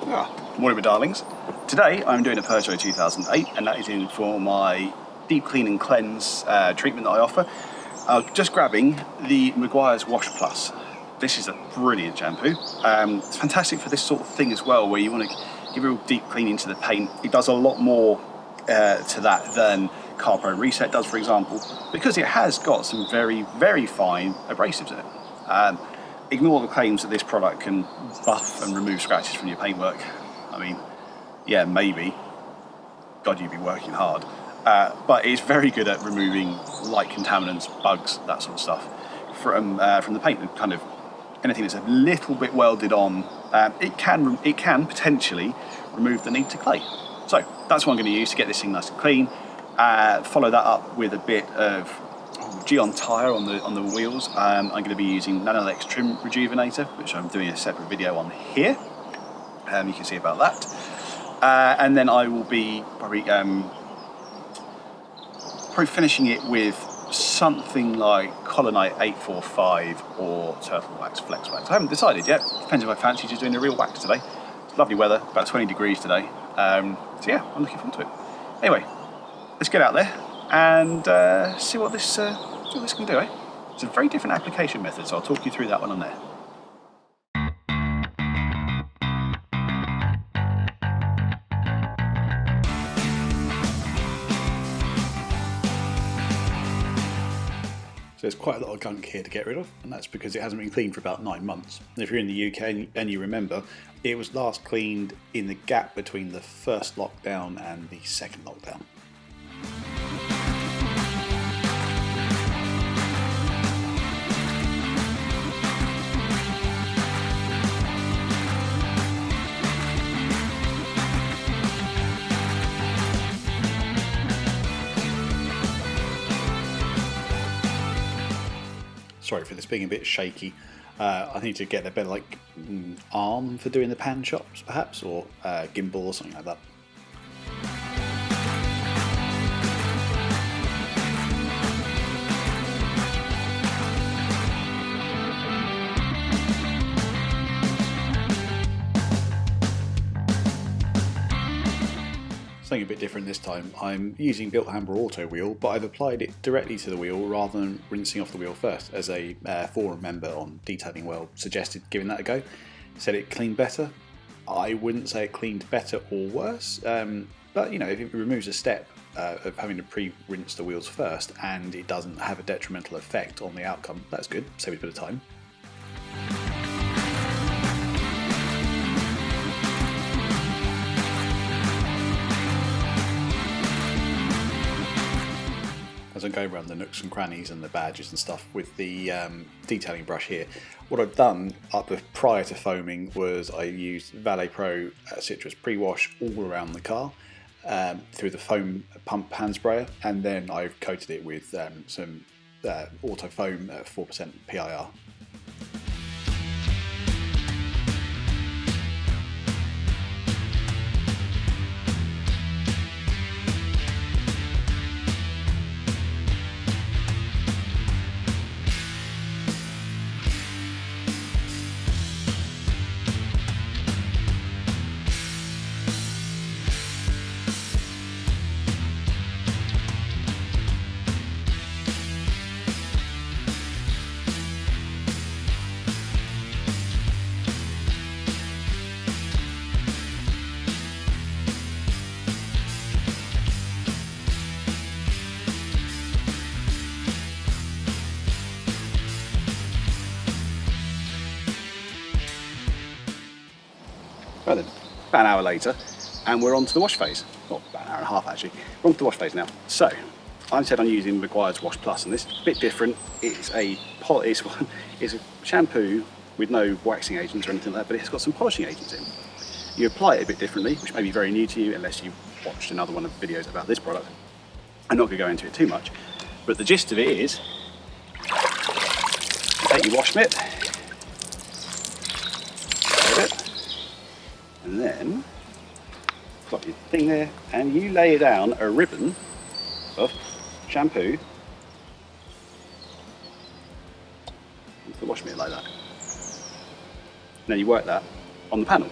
Morning, my darlings. Today I'm doing a Peugeot 2008, and that is in for my deep clean and cleanse treatment that I offer. I'm just grabbing the Meguiars Wash Plus. This is a brilliant shampoo. It's fantastic for this sort of thing as well, where you want to give a real deep clean into the paint. It does a lot more to that than Car Pro Reset does, for example, because it has got some very, very fine abrasives in it. Ignore the claims that this product can buff and remove scratches from your paintwork. I mean, yeah, maybe. God, you'd be working hard. But it's very good at removing light contaminants, bugs, that sort of stuff from the paint, and kind of anything that's a little bit welded on. It can potentially remove the need to clay. So that's what I'm going to use to get this thing nice and clean. Follow that up with a bit of Geon tyre on the wheels. I'm going to be using Nanolex trim Rejuvenator, which I'm doing a separate video on here. You can see about that. And then I will be probably finishing it with something like Colonite 845 or Turtle Wax Flex Wax. I haven't decided yet. Depends if I fancy just doing a real wax today. It's lovely weather, about 20 degrees today. So yeah, I'm looking forward to it. Anyway, let's get out there and see what this can do, eh? It's a very different application method, so I'll talk you through that one on there. So there's quite a lot of gunk here to get rid of, and that's because it hasn't been cleaned for about 9 months. And if you're in the UK and you remember, it was last cleaned in the gap between the first lockdown and the second lockdown. Sorry for this being a bit shaky. I need to get a better arm for doing the pan chops perhaps, or gimbal or something like that. Something a bit different this time. I'm using Built Hamber Auto Wheel, but I've applied it directly to the wheel rather than rinsing off the wheel first, as a forum member on Detailing Well suggested giving that a go. Said it cleaned better. I wouldn't say it cleaned better or worse, but you know, if it removes a step of having to pre-rinse the wheels first and it doesn't have a detrimental effect on the outcome, that's good. Saves a bit of time. As I'm going around the nooks and crannies and the badges and stuff with the detailing brush here, what I've done prior to foaming was I used Valet Pro Citrus pre-wash all around the car through the foam pump hand sprayer, and then I've coated it with some auto foam at 4% PIR. Right then, about an hour later, and we're on to the wash phase. Well, about an hour and a half actually. We're on to the wash phase now. So, I said I'm using Meguiars Wash Plus, and this is a bit different. It's a shampoo with no waxing agents or anything like that, but it's got some polishing agents in. You apply it a bit differently, which may be very new to you unless you've watched another one of the videos about this product. I'm not going to go into it too much, but the gist of it is, you take your wash mitt, and then got your thing there, and you lay down a ribbon of shampoo into the wash mitt like that. And then you work that on the panel.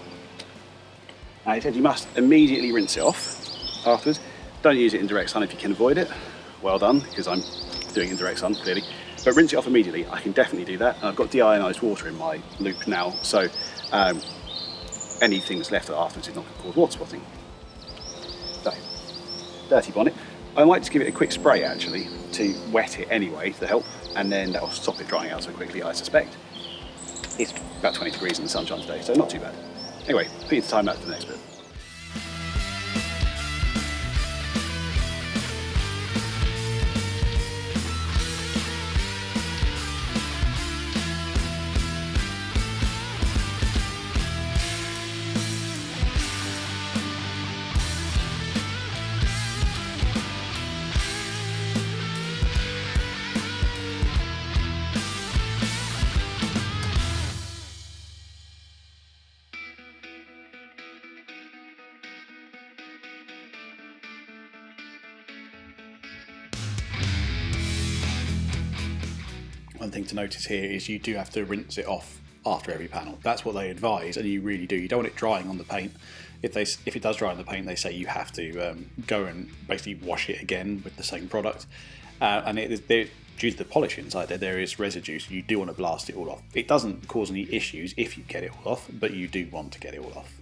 And it said you must immediately rinse it off afterwards. Don't use it in direct sun if you can avoid it. Well done, because I'm doing it in direct sun, clearly. But rinse it off immediately. I can definitely do that. And I've got deionized water in my loop now, so anything that's left afterwards is not going to cause water spotting. So, dirty bonnet. I might just give it a quick spray actually to wet it anyway to help, and then that will stop it drying out so quickly, I suspect. It's about 20 degrees in the sunshine today, so not too bad. Anyway, put your time out for the next bit. One thing to notice here is you do have to rinse it off after every panel. That's what they advise, and you really do. You don't want it drying on the paint. If it does dry on the paint, they say you have to go and basically wash it again with the same product. And due to the polish inside there is residue, so you do want to blast it all off. It doesn't cause any issues if you get it all off, but you do want to get it all off.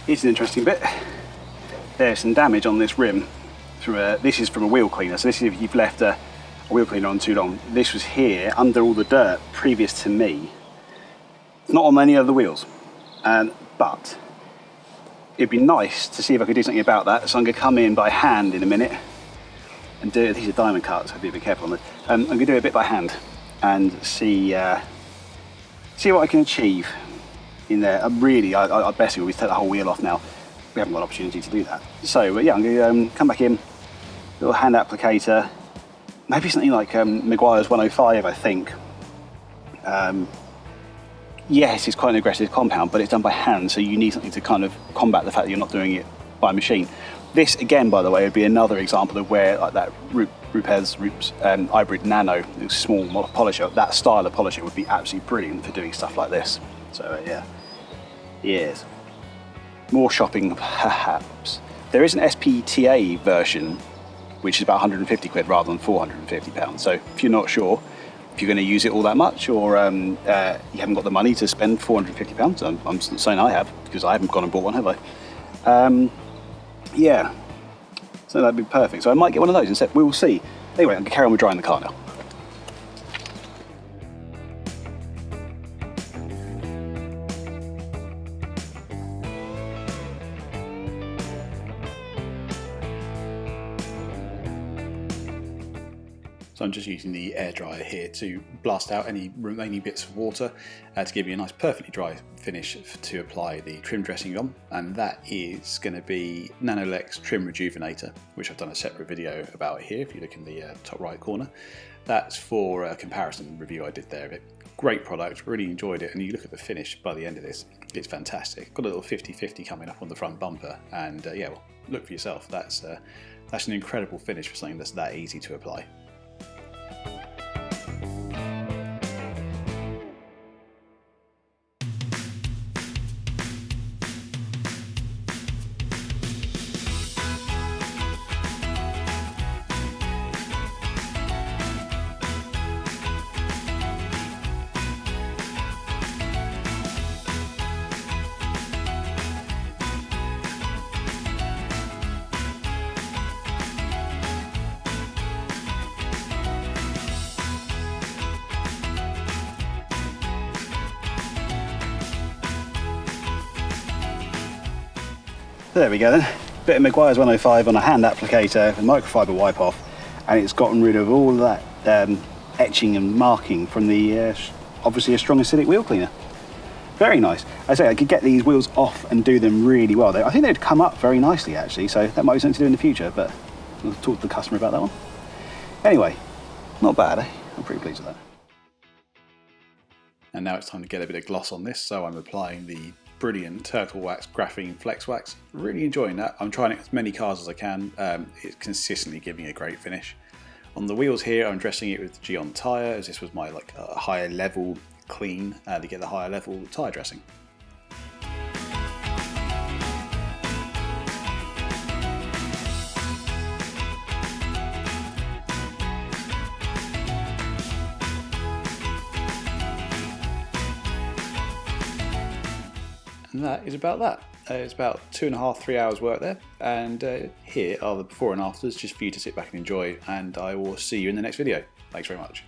Here's an interesting bit. There's some damage on this rim. This is from a wheel cleaner, so this is if you've left a wheel cleaner on too long. This was here under all the dirt previous to me. It's not on any of the wheels, but it'd be nice to see if I could do something about that. So I'm going to come in by hand in a minute and do it. These are diamond cuts, so I'll be a bit careful on this. I'm going to do it a bit by hand and see what I can achieve in there. I basically always take the whole wheel off now. We haven't got an opportunity to do that. So yeah, I'm going to come back in, little hand applicator, maybe something like Meguiars 105, I think. Yes, it's quite an aggressive compound, but it's done by hand, so you need something to kind of combat the fact that you're not doing it by machine. This, again, by the way, would be another example of where like that Rupes hybrid nano, small polisher, that style of polisher would be absolutely brilliant for doing stuff like this. So yeah. Yes. More shopping, perhaps. There is an SPTA version, which is about 150 quid rather than 450 pounds. So if you're not sure if you're going to use it all that much, or you haven't got the money to spend 450 pounds, I'm saying I have, because I haven't gone and bought one, have I? Yeah. So that'd be perfect. So I might get one of those instead. We will see. Anyway, I'm going to carry on with drying the car now. So I'm just using the air dryer here to blast out any remaining bits of water to give you a nice perfectly dry finish to apply the trim dressing on, and that is going to be Nanolex Trim Rejuvenator, which I've done a separate video about here if you look in the top right corner. That's for a comparison review I did there of it. great product, really enjoyed it, and you look at the finish by the end of this, it's fantastic. Got a little 50-50 coming up on the front bumper, and yeah, well, look for yourself. That's an incredible finish for something that's that easy to apply. There we go then, bit of Meguiars 105 on a hand applicator, a microfiber wipe off, and it's gotten rid of all that etching and marking from the obviously a strong acidic wheel cleaner. Very nice. I say I could get these wheels off and do them really well. I think they'd come up very nicely actually, so that might be something to do in the future, but we'll talk to the customer about that one. Anyway, not bad, eh? I'm pretty pleased with that. And now it's time to get a bit of gloss on this, so I'm applying the brilliant Turtle Wax Graphene Flex Wax. Really enjoying that. I'm trying it with as many cars as I can. It's consistently giving a great finish. On the wheels here, I'm dressing it with the Gyeon tyre, as this was my higher level clean to get the higher level tyre dressing. And that is about that. It's about 2.5–3 hours work there, and here are the before and afters just for you to sit back and enjoy, and I will see you in the next video. Thanks very much.